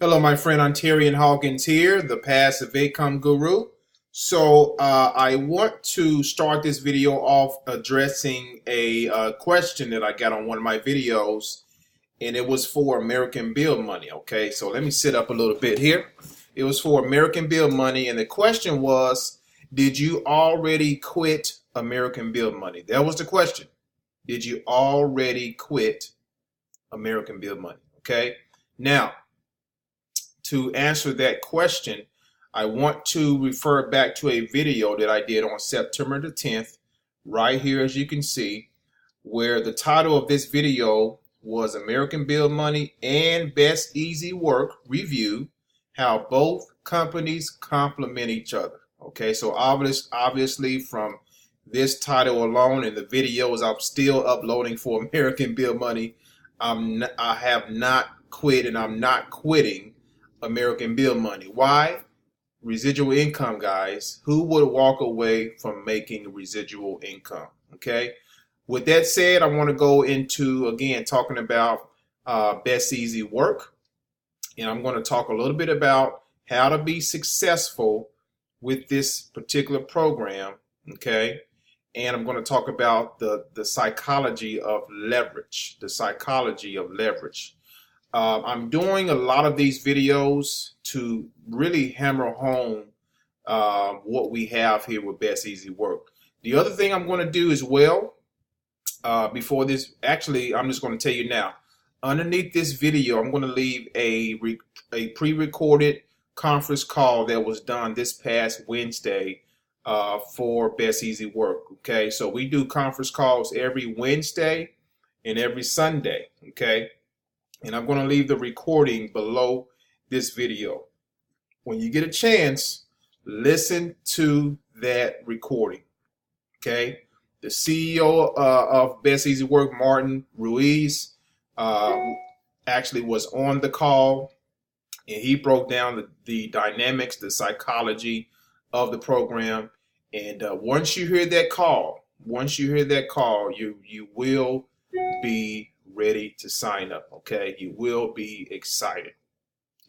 Hello, my friend Ontarian Hawkins here, the passive income guru. I want to start this video off addressing a question that I got on one of my videos, and it was for American Bill money. Okay, so let me sit up a little bit here. It was for American Bill money, and the question was, did you already quit American Bill money? That was the question. Did you already quit American Bill money? Okay, now, to answer that question, I want to refer back to a video that I did on September the 10th, right here as you can see, where the title of this video was American Bill Money and Best Easy Work Review, how both companies complement each other. Okay, so obviously from this title alone and the videos I'm still uploading for American Bill Money, I have not quit and I'm not quitting American Bill money. Why? Residual income, guys. Who would walk away from making residual income? Okay. With that said, I want to go into, again, talking about Best Easy Work. And I'm going to talk a little bit about how to be successful with this particular program. Okay. And I'm going to talk about the psychology of leverage, the psychology of leverage. I'm doing a lot of these videos to really hammer home what we have here with Best Easy Work. The other thing I'm going to do as well, before this, actually, I'm just going to tell you now. Underneath this video, I'm going to leave a pre-recorded conference call that was done this past Wednesday for Best Easy Work. Okay, so we do conference calls every Wednesday and every Sunday. Okay. And I'm going to leave the recording below this video. When you get a chance, listen to that recording. Okay. The CEO of Best Easy Work, Martin Ruiz, actually was on the call, and he broke down the dynamics, the psychology of the program. And once you hear that call, you will be ready to sign up. Okay, you will be excited,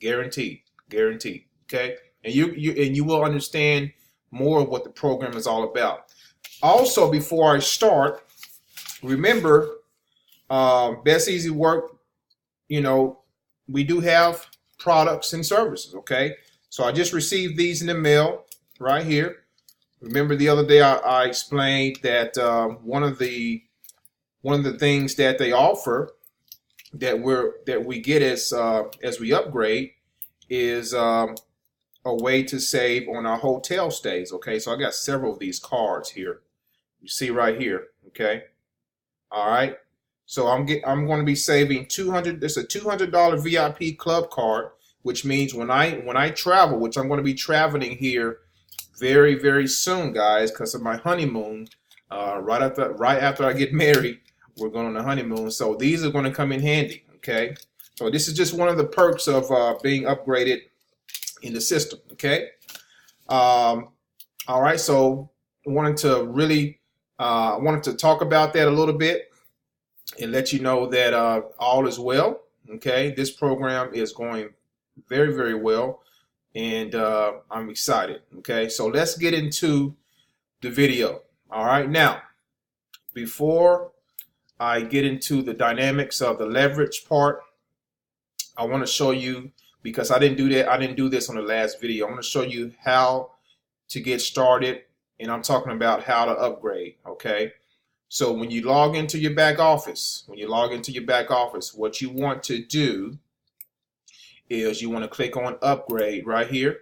guaranteed. Okay, and you will understand more of what the program is all about. Also, before I start, remember, Best Easy Work, we do have products and services. Okay, so I just received these in the mail right here. Remember the other day I explained that one of the things that they offer that we get as we upgrade is a way to save on our hotel stays. Okay, so I got several of these cards here. You see right here. Okay, all right. So I'm going to be saving $200. It's a $200 VIP club card, which means when I travel, which I'm going to be traveling here very, very soon, guys, because of my honeymoon. Right after I get married, we're going on a honeymoon. So these are going to come in handy. Okay. So this is just one of the perks of being upgraded in the system. Okay. All right. So I wanted to talk about that a little bit and let you know that all is well. Okay. This program is going very, very well, and I'm excited. Okay. So let's get into the video. All right. Now, before I get into the dynamics of the leverage part, I want to show you, because I didn't do this on the last video. I want to show you how to get started, and I'm talking about how to upgrade. Okay. So when you log into your back office, what you want to do is you want to click on upgrade right here.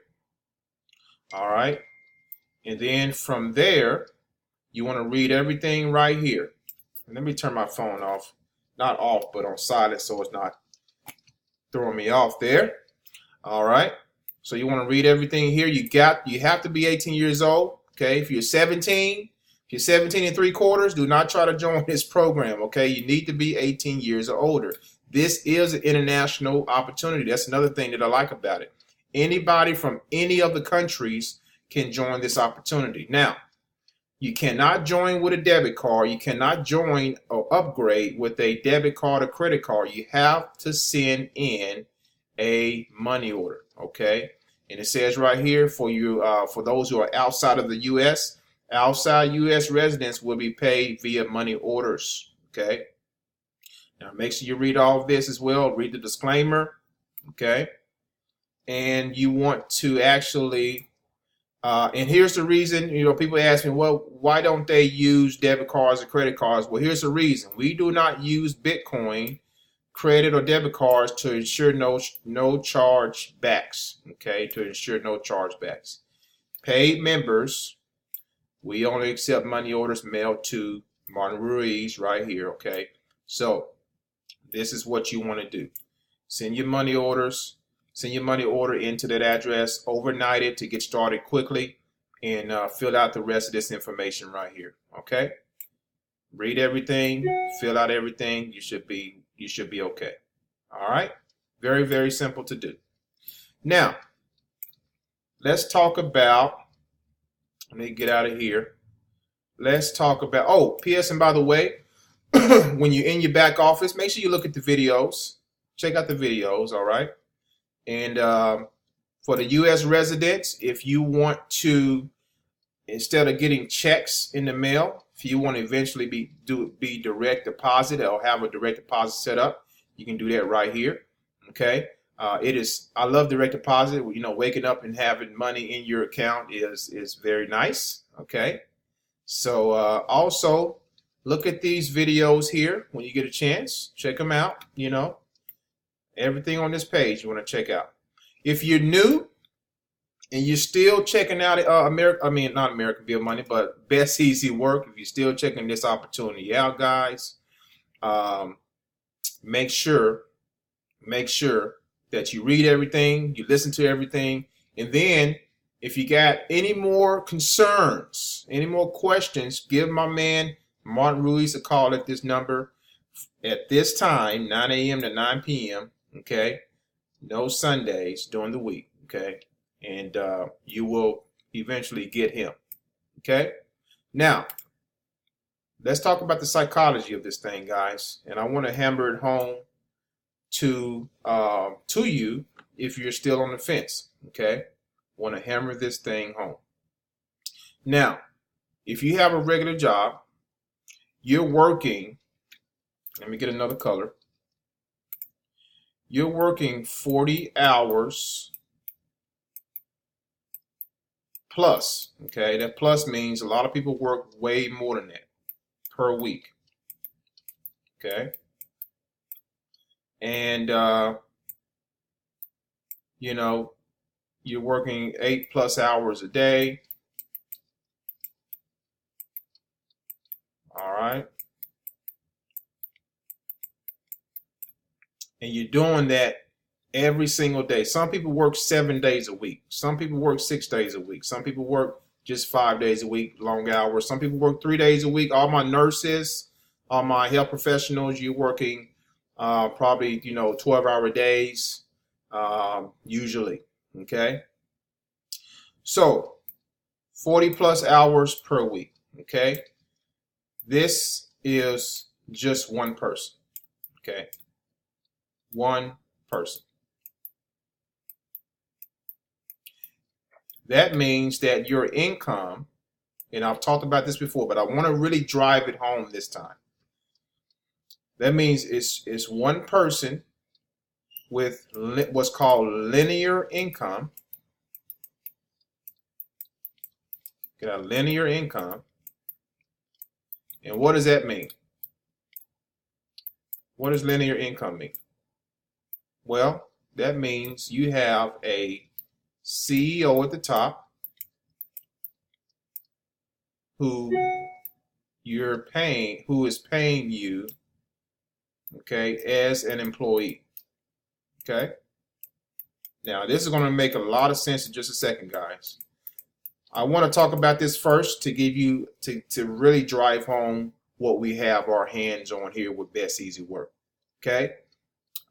All right. And then from there, you want to read everything right here. Let me turn my phone off. Not off, but on silent, so it's not throwing me off there. All right. So you want to read everything here. You have to be 18 years old. Okay. If you're 17 and 3/4, do not try to join this program. Okay. You need to be 18 years or older. This is an international opportunity. That's another thing that I like about it. Anybody from any of the countries can join this opportunity. Now, you cannot join with a debit card. You cannot join or upgrade with a debit card or credit card. You have to send in a money order. Okay, and it says right here for you, for those who are outside of the U.S., outside U.S. residents will be paid via money orders. Okay, now make sure you read all of this as well. Read the disclaimer. Okay, and you want to actually, and here's the reason. People ask me, well, why don't they use debit cards or credit cards? Well, here's the reason. We do not use Bitcoin, credit, or debit cards to ensure no chargebacks. Okay, to ensure no chargebacks. Paid members, we only accept money orders mailed to Martin Ruiz right here. Okay, so this is what you want to do. Send your money orders. Send your money order into that address, overnight it to get started quickly, and fill out the rest of this information right here. Okay, read everything, fill out everything. You should be okay. All right, very, very simple to do. Now, let's talk about. Let me get out of here. Let's talk about. Oh, P.S. and by the way, when you're in your back office, make sure you look at the videos. Check out the videos. All right. And for the U.S. residents, if you want to, instead of getting checks in the mail, if you want to eventually be direct deposit or have a direct deposit set up, you can do that right here. Okay, I love direct deposit. Waking up and having money in your account is very nice. Okay, so also look at these videos here when you get a chance. Check them out. Everything on this page you want to check out. If you're new and you're still checking out not American Bill Money, but Best Easy Work, if you're still checking this opportunity out, guys, make sure that you read everything, you listen to everything, and then if you got any more concerns, any more questions, give my man Martin Ruiz a call at this number at this time, 9 a.m. to 9 p.m. Okay, no Sundays during the week. Okay, and you will eventually get him. Okay, now let's talk about the psychology of this thing, guys, and I want to hammer it home to you if you're still on the fence. Okay, want to hammer this thing home. Now, if you have a regular job, you're working. Let me get another color. You're working 40 hours plus. Okay, that plus means a lot of people work way more than that per week. Okay, and you're working 8+ hours a day. All right. And you're doing that every single day. Some people work 7 days a week. Some people work 6 days a week. Some people work just 5 days a week, long hours. Some people work 3 days a week. All my nurses, all my health professionals, you're working probably 12-hour days usually. Okay, so 40+ hours per week. Okay, this is just one person. Okay. One person. That means that your income, and I've talked about this before, but I want to really drive it home this time. That means it's one person with what's called linear income. Get a linear income. And what does that mean? What does linear income mean? Well, that means you have a CEO at the top who is paying you, okay, as an employee. Okay. Now, this is going to make a lot of sense in just a second, guys. I want to talk about this first to give you to really drive home what we have our hands on here with Best Easy Work. Okay.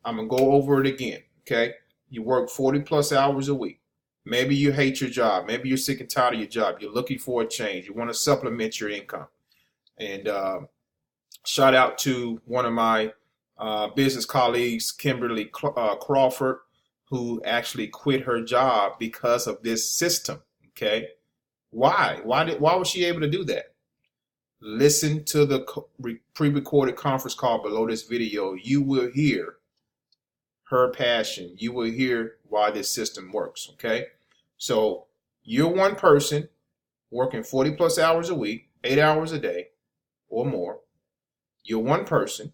I'm going to go over it again, okay? You work 40+ hours a week. Maybe you hate your job. Maybe you're sick and tired of your job. You're looking for a change. You want to supplement your income. And shout out to one of my business colleagues, Kimberly Crawford. who actually quit her job because of this system. Okay, why? Why was she able to do that? Listen to the pre-recorded conference call below this video. You will hear her passion. You will hear why this system works. Okay, so you're one person working 40 plus hours a week, 8 hours a day or more. You're one person.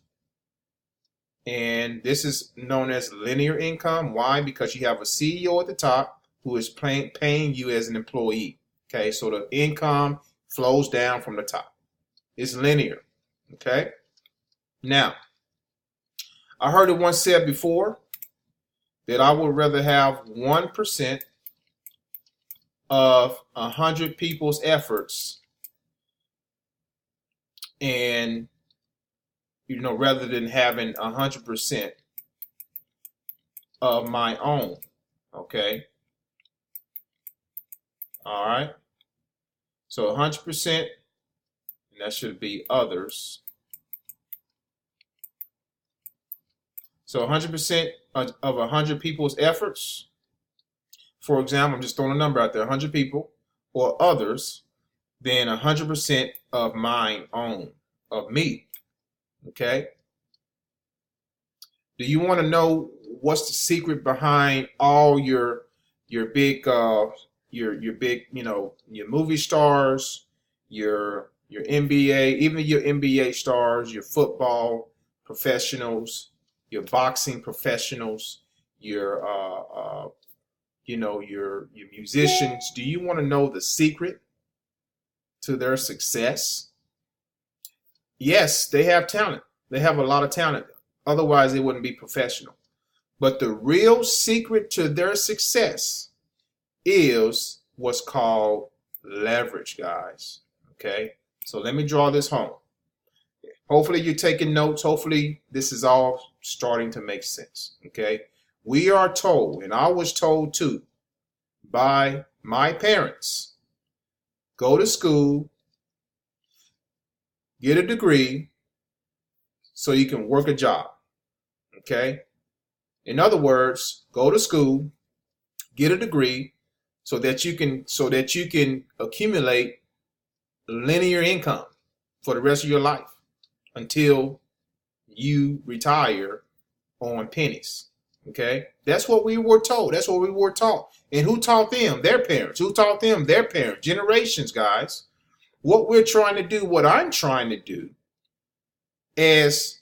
And this is known as linear income. Why? Because you have a CEO at the top who is paying you as an employee. Okay, so the income flows down from the top. It's linear. Okay. Now, I heard it once said before that I would rather have 1% of 100 people's efforts, and rather than having 100% of my own. Okay. All right. So 100%, and that should be others. So 100% of 100 people's efforts. For example, I'm just throwing a number out there, 100 people or others, then 100% of mine own, of me. Okay. Do you want to know what's the secret behind all your big your big your movie stars, your NBA, even your NBA stars, your football professionals, your boxing professionals, your your musicians? Do you want to know the secret to their success? Yes, they have talent. They have a lot of talent. Otherwise, they wouldn't be professional. But the real secret to their success is what's called leverage, guys. Okay? So let me draw this home. Hopefully, you're taking notes. Hopefully, this is all starting to make sense. Okay? We are told, and I was told too, by my parents, go to school, get a degree so you can work a job. Okay? In other words, go to school, get a degree so that you can accumulate linear income for the rest of your life until you retire on pennies. Okay? That's what we were told. That's what we were taught. And who taught them? Their parents. Who taught them? Their parents. Generations, guys. What we're trying to do, what I'm trying to do as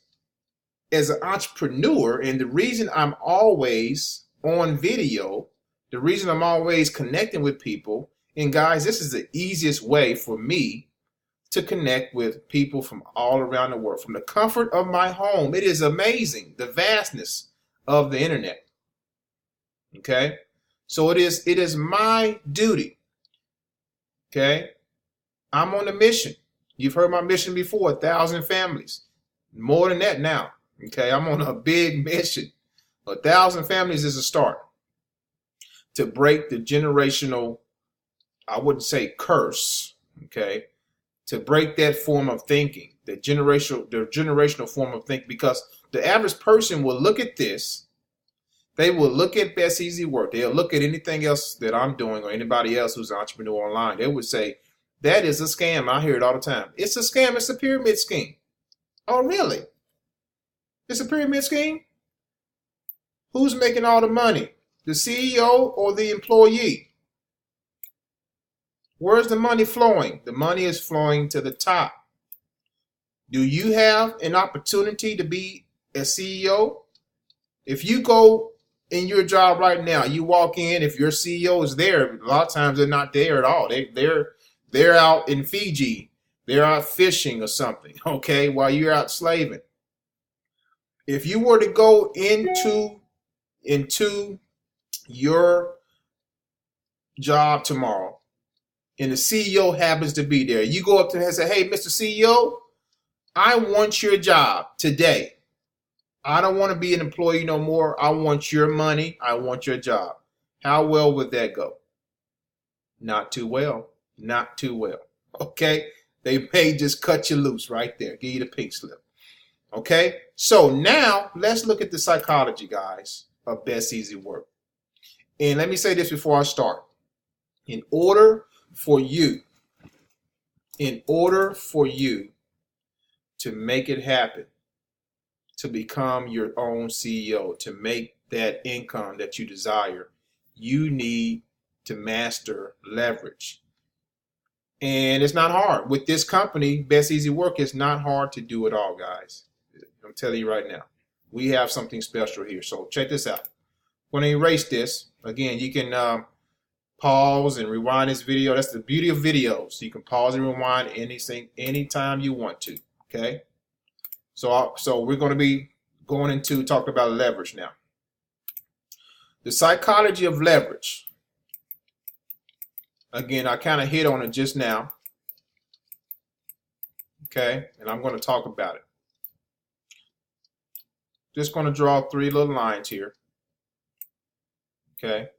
an entrepreneur, and the reason I'm always on video, the reason I'm always connecting with people, and guys, this is the easiest way for me to connect with people from all around the world, from the comfort of my home. It is amazing, the vastness of the internet. Okay? So it is my duty. Okay? I'm on a mission. You've heard my mission before, 1,000 families. More than that now. Okay, I'm on a big mission. 1,000 families is a start to break the generational, I wouldn't say curse, okay, to break that form of thinking, the generational form of thinking, because the average person will look at this, they will look at Best Easy Work, they'll look at anything else that I'm doing or anybody else who's an entrepreneur online, they would say, that is a scam. I hear it all the time. It's a scam. It's a pyramid scheme. Oh, really? It's a pyramid scheme? Who's making all the money? The CEO or the employee? Where's the money flowing? The money is flowing to the top. Do you have an opportunity to be a CEO? If you go in your job right now, you walk in, if your CEO is there, a lot of times they're not there at all. They're out in Fiji. They're out fishing or something, okay, while you're out slaving. If you were to go into your job tomorrow and the CEO happens to be there, you go up to him and say, hey, Mr. CEO, I want your job today. I don't want to be an employee no more. I want your money. I want your job. How well would that go? Not too well. Not too well. Okay? They may just cut you loose right there. Give you the pink slip. Okay? So now let's look at the psychology, guys, of Best Easy Work. And let me say this before I start. In order for you to make it happen, to become your own CEO, to make that income that you desire, you need to master leverage. And it's not hard. With this company, Best Easy Work, it's not hard to do it all, guys. I'm telling you right now. We have something special here. So check this out. I'm going to erase this. Again, you can pause and rewind this video. That's the beauty of videos. You can pause and rewind anything, anytime you want to. Okay. So we're going to be going into talk about leverage now. The psychology of leverage. Again, I kind of hit on it just now. Okay. And I'm going to talk about it. Just going to draw 3 little lines here. Okay.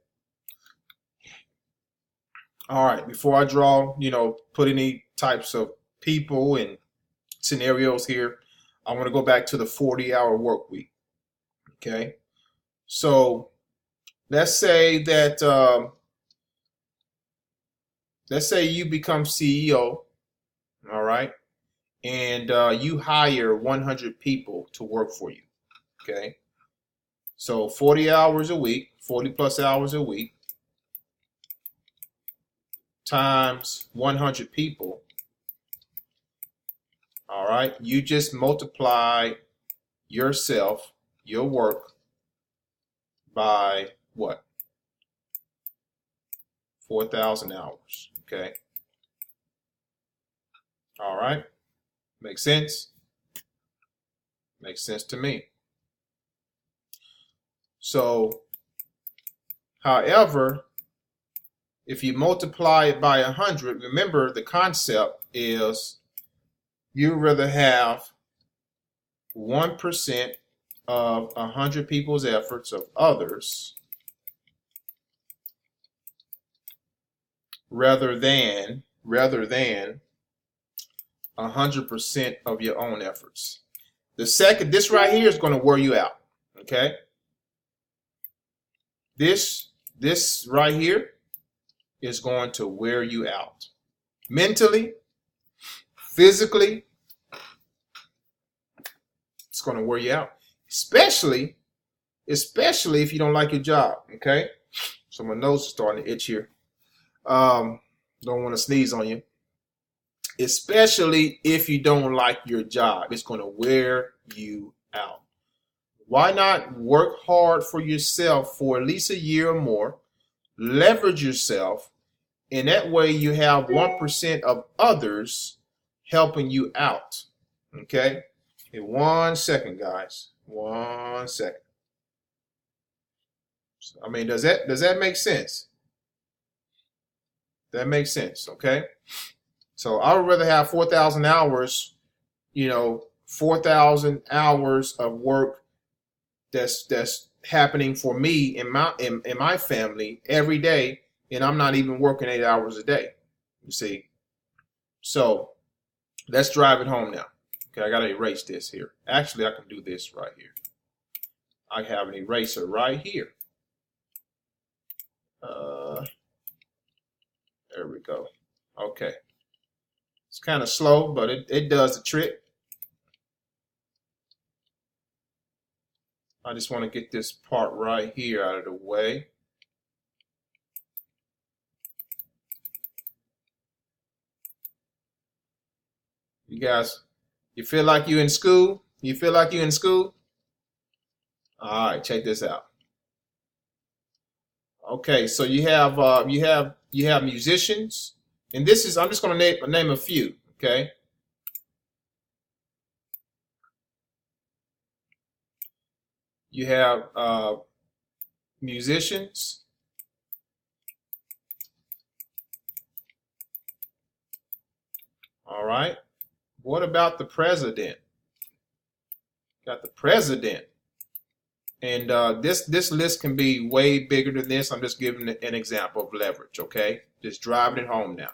All right. Before I draw, put any types of people and scenarios here, I want to go back to the 40-hour work week. Okay. So let's say that, let's say you become CEO. All right. And you hire 100 people to work for you. Okay. So 40 hours a week, 40 plus hours a week times 100 people. All right. You just multiply yourself, your work, by what? 4,000 hours. Okay. All right. Makes sense? Makes sense to me. So, however, if you multiply it by 100, remember the concept is you'd rather have 1% of 100 people's efforts of others rather than 100% of your own efforts. This right here is going to wear you out. Okay. This right here is going to wear you out mentally, physically. It's going to wear you out, especially if you don't like your job. Okay. So my nose is starting to itch here. Don't want to sneeze on you. Especially if you don't like your job, it's going to wear you out. Why not work hard for yourself for at least a year or more, leverage yourself, and that way you have 1% of others helping you out. Okay? Okay, 1 second, guys. 1 second. I mean, does that make sense? That makes sense, okay? So I would rather have 4,000 hours, 4,000 hours of work that's happening for me in my family every day, and I'm not even working 8 hours a day. You see? So let's drive it home now. Okay, I gotta erase this here. Actually, I can do this right here. I have an eraser right here. There we go. Okay. It's kind of slow, but it does the trick. I just want to get this part right here out of the way. You guys, you feel like you're in school? You feel like you're in school? All right, check this out. Okay, so you have musicians, and this is, I'm just going to name a few. Okay. You have musicians. All right. What about the president? Got the president. And this list can be way bigger than this. I'm just giving an example of leverage, okay? Just driving it home now.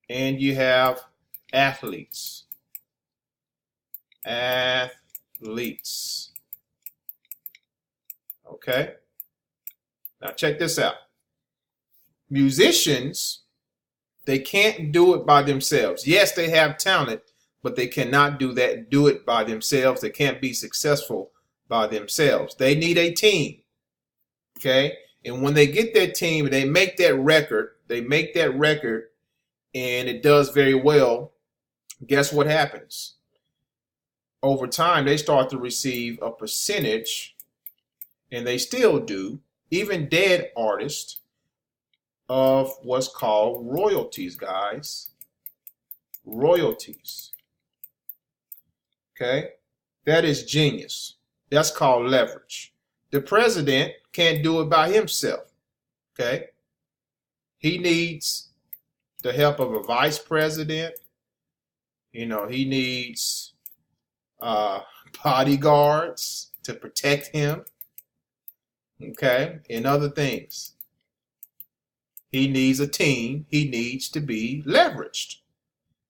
And you have athletes. Athletes. Okay? Now check this out. Musicians, they can't do it by themselves. Yes, they have talent, but they cannot do it by themselves. They can't be successful by themselves. They need a team. Okay? And when they get that team and they make that record, and it does very well, guess what happens? Over time, they start to receive a percentage, and they still do, even dead artists, of what's called royalties, guys. Royalties. Okay? That is genius. That's called leverage. The president can't do it by himself. Okay? He needs the help of a vice president. You know, he needs bodyguards to protect him. Okay? And other things. He needs a team. He needs to be leveraged.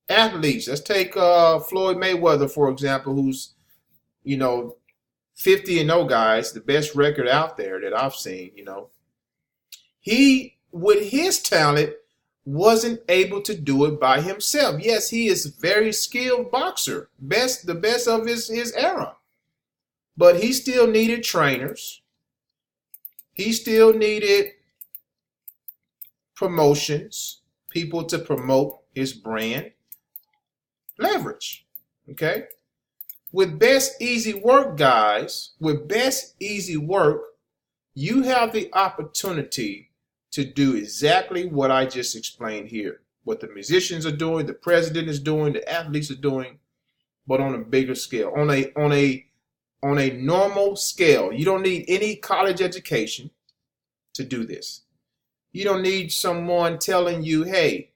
Athletes. Let's take Floyd Mayweather, for example, who's, 50-0, guys, the best record out there that I've seen, He, with his talent, wasn't able to do it by himself. Yes, he is a very skilled boxer, the best of his era. But he still needed trainers. He still needed promotions, people to promote his brand. Leverage. Okay? With Best Easy Work, guys, with Best Easy Work, you have the opportunity to do exactly what I just explained here. What the musicians are doing, the president is doing, the athletes are doing, but on a bigger scale, on a normal scale. You don't need any college education to do this. You don't need someone telling you, hey,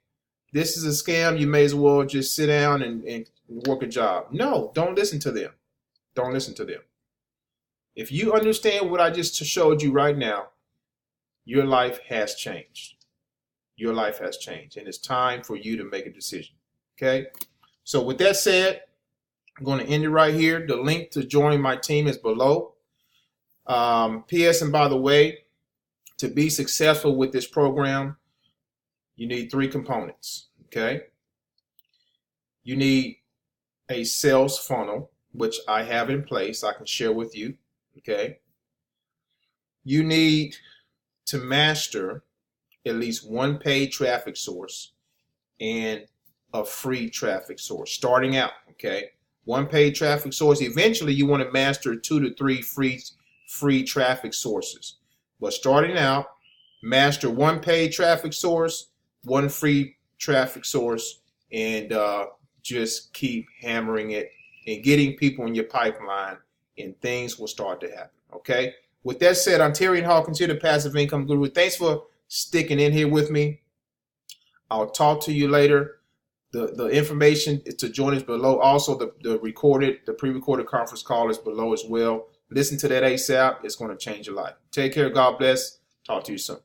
this is a scam. You may as well just sit down and work a job. No, don't listen to them. Don't listen to them. If you understand what I just showed you right now, your life has changed. Your life has changed. And it's time for you to make a decision. Okay? So with that said, I'm going to end it right here. The link to join my team is below. P.S. And by the way, to be successful with this program, you need 3 components. Okay? You need a sales funnel, which I have in place. I can share with you. Okay? You need to master at least one paid traffic source and a free traffic source starting out. Okay? One paid traffic source. Eventually, you want to master 2 to 3 free traffic sources. But starting out, master one paid traffic source, one free traffic source, and just keep hammering it and getting people in your pipeline, and things will start to happen. Okay? With that said, Ontarian Hawkins here, the Passive Income Guru. Thanks for sticking in here with me. I'll talk to you later. The information to join is below. Also, the pre-recorded conference call is below as well. Listen to that ASAP. It's going to change your life. Take care. God bless. Talk to you soon.